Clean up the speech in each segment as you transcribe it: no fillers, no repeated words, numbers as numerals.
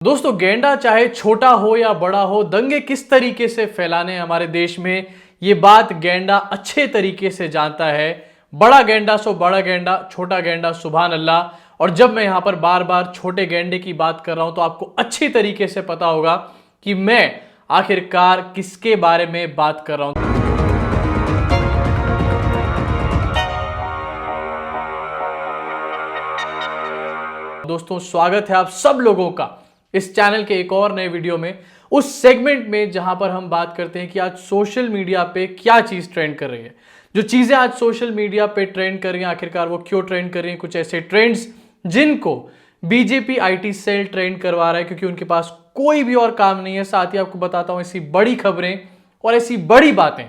दोस्तों गेंडा चाहे छोटा हो या बड़ा हो, दंगे किस तरीके से फैलाने हमारे देश में, ये बात गेंडा अच्छे तरीके से जानता है। बड़ा गेंडा सो बड़ा गेंडा, छोटा गेंडा सुभान अल्लाह। और जब मैं यहां पर बार बार छोटे गेंडे की बात कर रहा हूं तो आपको अच्छी तरीके से पता होगा कि मैं आखिरकार किसके बारे में बात कर रहा हूं। दोस्तों स्वागत है आप सब लोगों का इस चैनल के एक और नए वीडियो में, उस सेगमेंट में जहां पर हम बात करते हैं कि आज सोशल मीडिया पे क्या चीज ट्रेंड कर रही है। जो चीजें आज सोशल मीडिया पे ट्रेंड कर रही हैं, आखिरकार वो क्यों ट्रेंड कर रही हैं। कुछ ऐसे ट्रेंड्स जिनको बीजेपी आईटी सेल ट्रेंड करवा रहा है क्योंकि उनके पास कोई भी और काम नहीं है। साथ ही आपको बताता हूं ऐसी बड़ी खबरें और ऐसी बड़ी बातें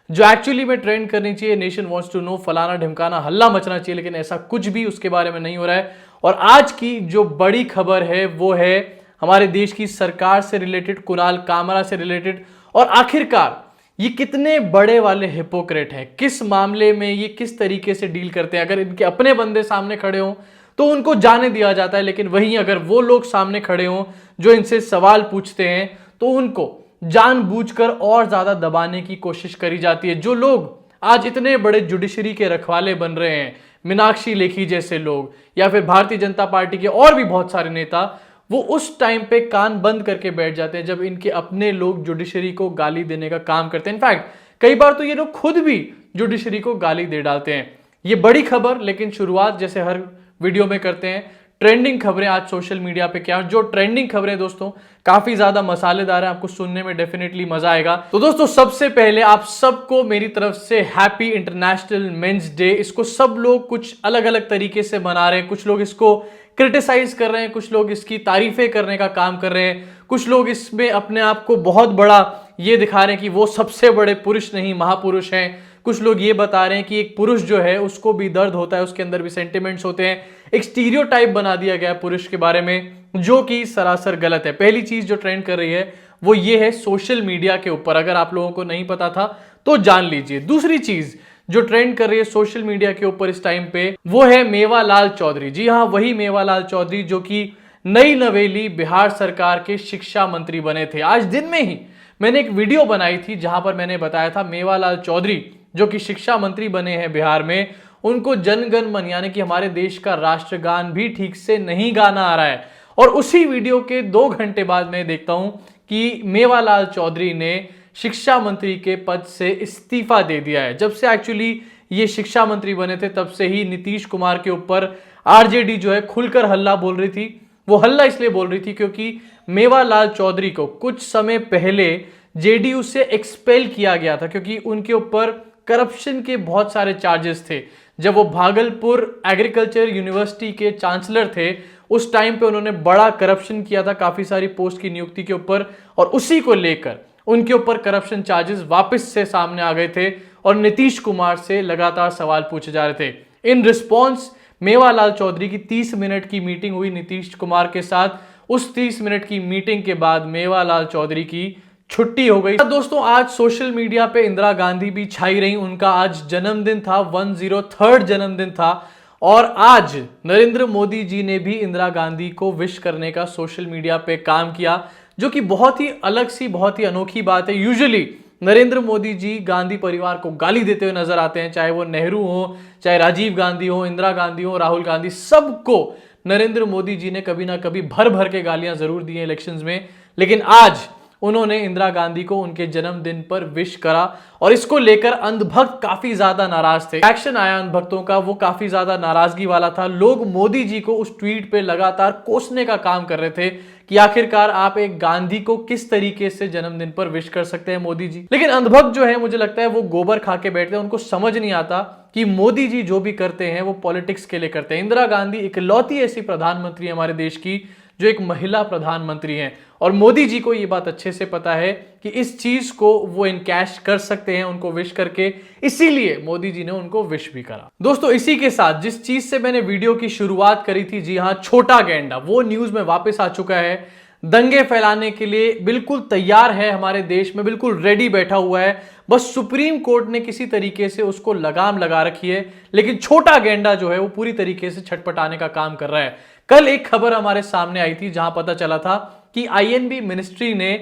जो एक्चुअली में ट्रेंड करनी चाहिए। नेशन वांट्स टू नो, फलाना ढिमकाना, हल्ला मचना चाहिए, लेकिन ऐसा कुछ भी उसके बारे में नहीं हो रहा है। और आज की जो बड़ी खबर है वो है हमारे देश की सरकार से रिलेटेड, कुणाल कामरा से रिलेटेड। और आखिरकार ये कितने बड़े वाले हिपोक्रेट हैं, किस मामले में ये किस तरीके से डील करते हैं। अगर इनके अपने बंदे सामने खड़े हों तो उनको जाने दिया जाता है, लेकिन वहीं अगर वो लोग सामने खड़े हों जो इनसे सवाल पूछते हैं तो उनको जानबूझकर और ज्यादा दबाने की कोशिश करी जाती है। जो लोग आज इतने बड़े जुडिशरी के रखवाले बन रहे हैं, मीनाक्षी लेखी जैसे लोग या फिर भारतीय जनता पार्टी के और भी बहुत सारे नेता, वो उस टाइम पे कान बंद करके बैठ जाते हैं जब इनके अपने लोग जुडिशरी को गाली देने का काम करते हैं। इनफैक्ट कई बार तो ये लोग खुद भी जुडिशरी को गाली दे डालते हैं। ये बड़ी खबर, लेकिन शुरुआत जैसे हर वीडियो में करते हैं, ट्रेंडिंग खबरें आज सोशल मीडिया पे क्या। जो ट्रेंडिंग खबरें दोस्तों काफी ज्यादा मसालेदार है, आपको सुनने में डेफिनेटली मजा आएगा। तो दोस्तों सबसे पहले आप सबको मेरी तरफ से हैप्पी इंटरनेशनल मेंस डे। इसको सब लोग कुछ अलग अलग तरीके से मना रहे हैं। कुछ लोग इसको क्रिटिसाइज कर रहे हैं, कुछ लोग इसकी तारीफें करने का काम कर रहे हैं, कुछ लोग इसमें अपने आप को बहुत बड़ा ये दिखा रहे हैं कि वो सबसे बड़े पुरुष नहीं महापुरुष हैं। कुछ लोग ये बता रहे हैं कि एक पुरुष जो है उसको भी दर्द होता है, उसके अंदर भी सेंटिमेंट्स होते हैं। एक स्टीरियोटाइप बना दिया गया है पुरुष के बारे में, जो कि सरासर गलत है। पहली चीज जो ट्रेंड कर रही है वो ये है सोशल मीडिया के ऊपर, अगर आप लोगों को नहीं पता था तो जान लीजिए। दूसरी चीज जो ट्रेंड कर रही है सोशल मीडिया के ऊपर इस टाइम पे वो है मेवालाल चौधरी। जी हाँ, वही मेवालाल चौधरी जो कि नई नवेली बिहार सरकार के शिक्षा मंत्री बने थे। आज दिन में ही मैंने एक वीडियो बनाई थी जहां पर मैंने बताया था मेवालाल चौधरी जो कि शिक्षा मंत्री बने हैं बिहार में, उनको जनगण मन यानी कि हमारे देश का राष्ट्रगान भी ठीक से नहीं गाना आ रहा है। और उसी वीडियो के 2 घंटे बाद मैं देखता हूं कि मेवालाल चौधरी ने शिक्षा मंत्री के पद से इस्तीफा दे दिया है। जब से एक्चुअली ये शिक्षा मंत्री बने थे तब से ही नीतीश कुमार के ऊपर आरजेडी जो है खुलकर हल्ला बोल रही थी। वो हल्ला इसलिए बोल रही थी क्योंकि मेवालाल चौधरी को कुछ समय पहले जेडीयू से एक्सपेल किया गया था क्योंकि उनके ऊपर करप्शन के बहुत सारे चार्जेस थे। जब वो भागलपुर एग्रीकल्चर यूनिवर्सिटी के चांसलर थे उस टाइम पे उन्होंने बड़ा करप्शन किया था काफी सारी पोस्ट की नियुक्ति के ऊपर, और उसी को लेकर उनके ऊपर करप्शन चार्जेस वापस से सामने आ गए थे और नीतीश कुमार से लगातार सवाल पूछे जा रहे थे। इन रिस्पॉन्स मेवालाल चौधरी की 30 मिनट की मीटिंग हुई नीतीश कुमार के साथ। उस 30 मिनट की मीटिंग के बाद मेवालाल चौधरी की छुट्टी हो गई। दोस्तों आज सोशल मीडिया पे इंदिरा गांधी भी छाई रही। उनका आज जन्मदिन था, 103rd जन्मदिन था। और आज नरेंद्र मोदी जी ने भी इंदिरा गांधी को विश करने का सोशल मीडिया पे काम किया, जो कि बहुत ही अलग सी, बहुत ही अनोखी बात है। यूजुअली नरेंद्र मोदी जी गांधी परिवार को गाली देते हुए नजर आते हैं, चाहे वो नेहरू हो, चाहे राजीव गांधी हो, इंदिरा गांधी हो, राहुल गांधी, सबको नरेंद्र मोदी जी ने कभी ना कभी भर भर के गालियां जरूर दी हैं इलेक्शंस में। लेकिन आज उन्होंने इंदिरा गांधी को उनके जन्मदिन पर विश करा और इसको लेकर अंधभक्त काफी ज्यादा नाराज थे। एक्शन आया अंधभक्तों का, वो काफी ज्यादा नाराजगी वाला था। लोग मोदी जी को उस ट्वीट पे लगातार कोसने का काम कर रहे थे कि आखिरकार आप एक गांधी को किस तरीके से जन्मदिन पर विश कर सकते हैं मोदी जी। लेकिन अंधभक्त जो है मुझे लगता है वो गोबर खा के बैठते हैं, उनको समझ नहीं आता कि मोदी जी जो भी करते हैं वो पॉलिटिक्स के लिए करते हैं। इंदिरा गांधी इकलौती ऐसी प्रधानमंत्री है हमारे देश की जो एक महिला प्रधानमंत्री हैं, और मोदी जी को ये बात अच्छे से पता है कि इस चीज को वो इनकैश कर सकते हैं उनको विश करके, इसीलिए मोदी जी ने उनको विश भी करा। दोस्तों इसी के साथ जिस चीज से मैंने वीडियो की शुरुआत करी थी, जी हां, छोटा गैंडा, वो न्यूज में वापस आ चुका है। दंगे फैलाने के लिए बिल्कुल तैयार है हमारे देश में, बिल्कुल रेडी बैठा हुआ है। बस सुप्रीम कोर्ट ने किसी तरीके से उसको लगाम लगा रखी है, लेकिन छोटा गैंडा जो है वो पूरी तरीके से छटपटाने का काम कर रहा है। कल एक खबर हमारे सामने आई थी जहां पता चला था कि आईएनबी मिनिस्ट्री ने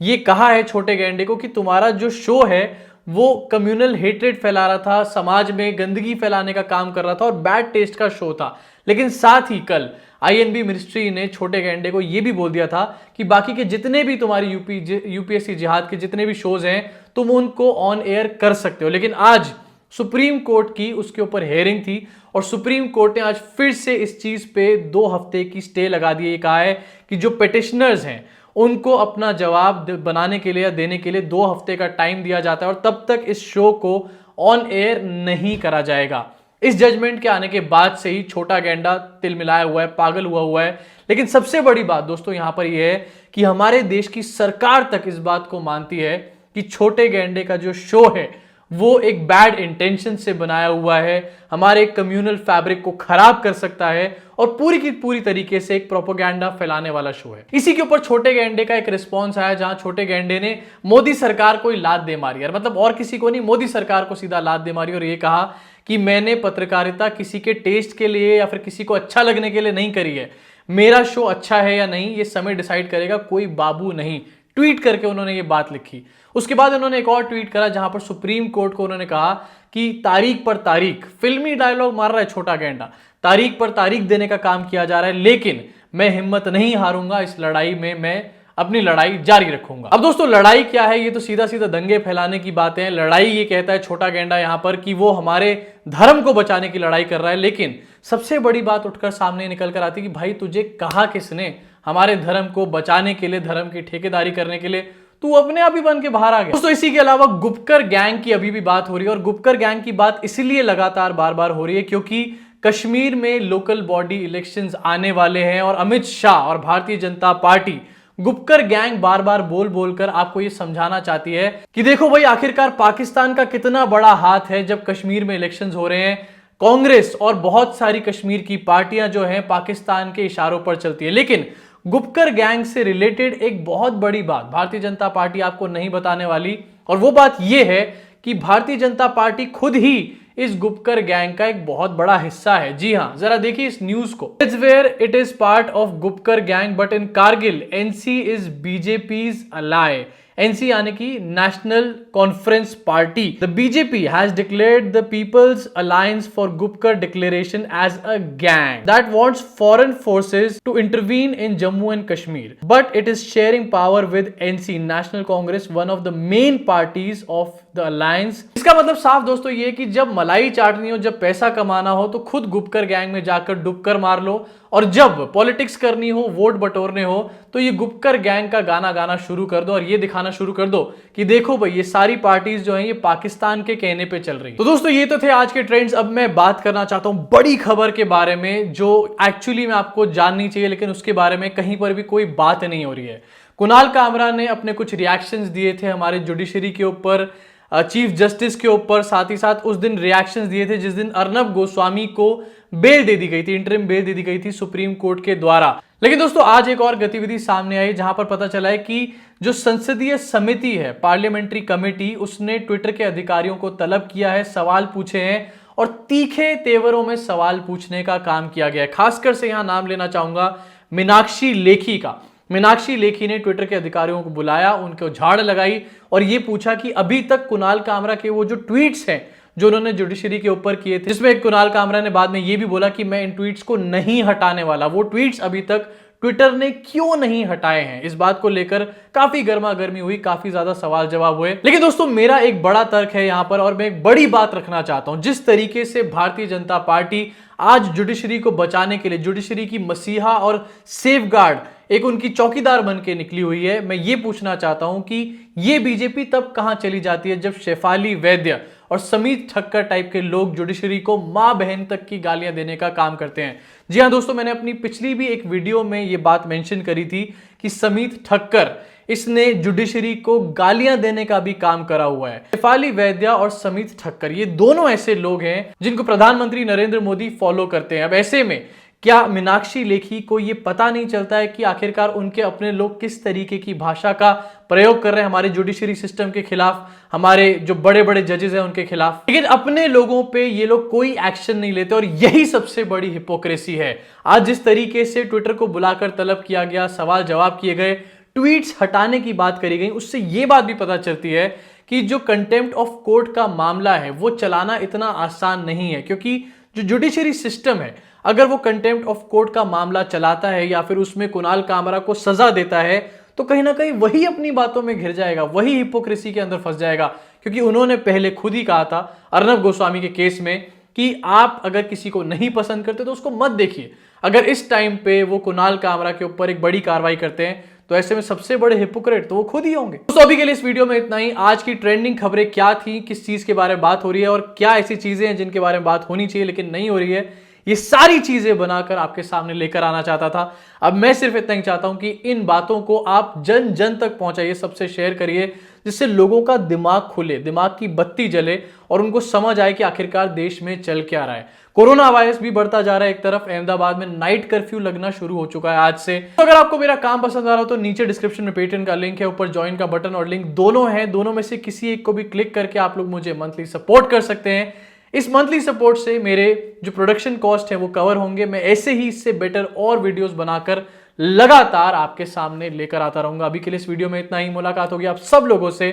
ये कहा है छोटे गैंडे को कि तुम्हारा जो शो है वो कम्युनल हेट्रेड फैला रहा था, समाज में गंदगी फैलाने का काम कर रहा था और बैड टेस्ट का शो था। लेकिन साथ ही कल आईएनबी मिनिस्ट्री ने छोटे गैंडे को यह भी बोल दिया था कि बाकी के जितने भी तुम्हारी यूपीएससी जिहाद के जितने भी शोज हैं तुम उनको ऑन एयर कर सकते हो। लेकिन आज सुप्रीम कोर्ट की उसके ऊपर हेयरिंग थी और सुप्रीम कोर्ट ने आज फिर से इस चीज पे 2 हफ्ते की स्टे लगा दी। ये कहा है कि जो पिटिशनर्स हैं उनको अपना जवाब बनाने के लिए या देने के लिए 2 हफ्ते का टाइम दिया जाता है और तब तक इस शो को ऑन एयर नहीं करा जाएगा। इस जजमेंट के आने के बाद से ही छोटा गैंडा तिलमिलाया हुआ है, पागल हुआ है। लेकिन सबसे बड़ी बात दोस्तों यहां पर यह है कि हमारे देश की सरकार तक इस बात को मानती है कि छोटे गैंडे का जो शो है वो एक बैड इंटेंशन से बनाया हुआ है, हमारे कम्युनल फैब्रिक को खराब कर सकता है और पूरी की पूरी तरीके से एक प्रोपेगेंडा फैलाने वाला शो है। इसी के ऊपर छोटे गैंडे का एक रिस्पॉन्स आया जहां छोटे गैंडे ने मोदी सरकार को ही लात दे मारी, यार मतलब और किसी को नहीं, मोदी सरकार को सीधा लात दे मारी और ये कहा कि मैंने पत्रकारिता किसी के टेस्ट के लिए या फिर किसी को अच्छा लगने के लिए नहीं करी है, मेरा शो अच्छा है या नहीं ये समय डिसाइड करेगा, कोई बाबू नहीं। ट्वीट करके उन्होंने ये बात लिखी। उसके बाद उन्होंने एक और ट्वीट करा जहां पर सुप्रीम कोर्ट को उन्होंने कहा कि तारीख पर तारीख, फिल्मी डायलॉग मार रहा है छोटा गैंडा, तारीख पर तारीख देने का काम किया जा रहा है, लेकिन मैं हिम्मत नहीं हारूंगा, इस लड़ाई में मैं अपनी लड़ाई जारी रखूंगा। अब दोस्तों लड़ाई क्या है, ये तो सीधा सीधा दंगे फैलाने की बातें हैं। लड़ाई ये कहता है छोटा गैंडा यहां पर कि वो हमारे धर्म को बचाने की लड़ाई कर रहा है, लेकिन सबसे बड़ी बात उठकर सामने निकल कर आती कि भाई तुझे कहा किसने हमारे धर्म को बचाने के लिए, धर्म की ठेकेदारी करने के लिए, तू अपने आप ही बन के बाहर आ गया। दोस्तों इसी के अलावा गुपकर गैंग की अभी भी बात हो रही है और गुपकर गैंग की बात इसलिए लगातार बार बार हो रही है क्योंकि कश्मीर में लोकल बॉडी इलेक्शंस आने वाले हैं और अमित शाह और भारतीय जनता पार्टी गुपकर गैंग बार बार बोल बोलकर आपको यह समझाना चाहती है कि देखो भाई आखिरकार पाकिस्तान का कितना बड़ा हाथ है जब कश्मीर में इलेक्शंस हो रहे हैं। कांग्रेस और बहुत सारी कश्मीर की पार्टियां जो हैं पाकिस्तान के इशारों पर चलती है, लेकिन गुपकर गैंग से रिलेटेड एक बहुत बड़ी बात भारतीय जनता पार्टी आपको नहीं बताने वाली और वो बात यह है कि भारतीय जनता पार्टी खुद ही इस गुपकर गैंग का एक बहुत बड़ा हिस्सा है। जी हां, जरा देखिए इस न्यूज को। It's where it is part of Gupkar gang but in Kargil NC is BJP's ally. NC यानी कि National Conference party. The BJP has declared the people's alliance for Gupkar declaration as a gang that wants foreign forces to intervene in Jammu and Kashmir but it is sharing power with NC National Congress, one of the main parties of the alliance. इसका मतलब साफ दोस्तों ये कि जब मलाई चाटनी हो, जब पैसा कमाना हो तो खुद गुपकर गैंग में जाकर डुबकर मार लो और जब पॉलिटिक्स करनी हो, वोट बटोरने हो तो ये गुपकर गैंग का गाना गाना शुरू कर दो और ये दिखाना शुरू कर दो कि देखो भाई ये सारी पार्टीज जो हैं ये पाकिस्तान के कहने पे चल रही है। तो दोस्तों ये तो थे आज के ट्रेंड्स। अब मैं बात करना चाहता हूं बड़ी खबर के बारे में जो एक्चुअली में आपको जाननी चाहिए लेकिन उसके बारे में कहीं पर भी कोई बात नहीं हो रही है। कुणाल कामरा ने अपने कुछ रिएक्शंस दिए थे हमारे जुडिशरी के ऊपर, चीफ जस्टिस के ऊपर, साथ ही साथ उस दिन रिएक्शंस दिए थे जिस दिन अर्नब गोस्वामी को बेल दे दी गई थी, इंटरिम बेल दे दी गई थी सुप्रीम कोर्ट के द्वारा। लेकिन दोस्तों आज एक और गतिविधि सामने आई जहां पर पता चला है कि जो संसदीय समिति है, पार्लियामेंट्री कमेटी, उसने ट्विटर के अधिकारियों को तलब किया है, सवाल पूछे हैं और तीखे तेवरों में सवाल पूछने का काम किया गया है। खासकर से यहां नाम लेना चाहूंगा मीनाक्षी लेखी का। मीनाक्षी लेखी ने ट्विटर के अधिकारियों को बुलाया, उनको झाड़ लगाई और यह पूछा कि अभी तक कुणाल कामरा के वो जो ट्वीट्स हैं जो उन्होंने जुडिशरी के ऊपर किए थे, जिसमें कुणाल कामरा ने बाद में यह भी बोला कि मैं इन ट्वीट्स को नहीं हटाने वाला, वो ट्वीट्स अभी तक ट्विटर ने क्यों नहीं हटाए हैं। इस बात को लेकर काफी गर्मा गर्मी हुई, काफी ज्यादा सवाल जवाब हुए। लेकिन दोस्तों मेरा एक बड़ा तर्क है यहां पर और मैं एक बड़ी बात रखना चाहता हूं। जिस तरीके से भारतीय जनता पार्टी आज जुडिशरी को बचाने के लिए, जुडिशरी की मसीहा और सेफगार्ड, एक उनकी चौकीदार बन के निकली हुई है, मैं ये पूछना चाहता हूं कि ये बीजेपी तब कहां चली जाती है जब शेफाली वैद्य और समीत ठक्कर टाइप के लोग जुडिशरी को मां बहन तक की गालियां देने का काम करते हैं। जी हां दोस्तों, मैंने अपनी पिछली भी एक वीडियो में ये बात मेंशन करी थी कि समीत ठक्कर, इसने जुडिशरी को गालियां देने का भी काम करा हुआ है। शेफाली वैद्य और समीत ठक्कर ये दोनों ऐसे लोग हैं जिनको प्रधानमंत्री नरेंद्र मोदी फॉलो करते हैं। अब ऐसे में क्या मीनाक्षी लेखी को ये पता नहीं चलता है कि आखिरकार उनके अपने लोग किस तरीके की भाषा का प्रयोग कर रहे हैं हमारे जुडिशरी सिस्टम के खिलाफ, हमारे जो बड़े बड़े जजेस हैं उनके खिलाफ, लेकिन अपने लोगों पे ये लोग कोई एक्शन नहीं लेते और यही सबसे बड़ी हिपोक्रेसी है। आज जिस तरीके से ट्विटर को बुलाकर तलब किया गया, सवाल जवाब किए गए, ट्वीट्स हटाने की बात करी गई, उससे यह बात भी पता चलती है कि जो कंटेम्प्ट ऑफ कोर्ट का मामला है वो चलाना इतना आसान नहीं है, क्योंकि जो जुडिशरी सिस्टम है अगर वो कंटेम्प्ट ऑफ कोर्ट का मामला चलाता है या फिर उसमें कुणाल कामरा को सजा देता है तो कहीं ना कहीं वही अपनी बातों में घिर जाएगा, वही हिपोक्रेसी के अंदर फंस जाएगा। क्योंकि उन्होंने पहले खुद ही कहा था अर्नब गोस्वामी के केस में कि आप अगर किसी को नहीं पसंद करते तो उसको मत देखिए। अगर इस टाइम पे वो कुणाल कामरा के ऊपर एक बड़ी कार्रवाई करते हैं तो ऐसे में सबसे बड़े हिपोक्रेट तो वो खुद ही होंगे। तो अभी के लिए इस वीडियो में इतना ही। आज की ट्रेंडिंग खबरें क्या थी, किस चीज के बारे में बात हो रही है और क्या ऐसी चीजें हैं जिनके बारे में बात होनी चाहिए लेकिन नहीं हो रही है, ये सारी चीजें बनाकर आपके सामने लेकर आना चाहता था। अब मैं सिर्फ इतना ही चाहता हूं कि इन बातों को आप जन जन तक पहुंचाइए, सबसे शेयर करिए, जिससे लोगों का दिमाग खुले, दिमाग की बत्ती जले और उनको समझ आए कि आखिरकार देश में चल क्या रहा है। कोरोना वायरस भी बढ़ता जा रहा है। एक तरफ अहमदाबाद में नाइट कर्फ्यू लगना शुरू हो चुका है आज से। तो अगर आपको मेरा काम पसंद आ रहा हो तो नीचे डिस्क्रिप्शन में पेट्रियन का लिंक है, ऊपर ज्वाइन का बटन और लिंक दोनों है। दोनों में से किसी एक को भी क्लिक करके आप लोग मुझे मंथली सपोर्ट कर सकते हैं। इस मंथली सपोर्ट से मेरे जो प्रोडक्शन कॉस्ट है वो कवर होंगे। मैं ऐसे ही इससे बेटर और वीडियोस बनाकर लगातार आपके सामने लेकर आता रहूंगा। अभी के लिए इस वीडियो में इतना ही। मुलाकात होगी आप सब लोगों से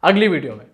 अगली वीडियो में।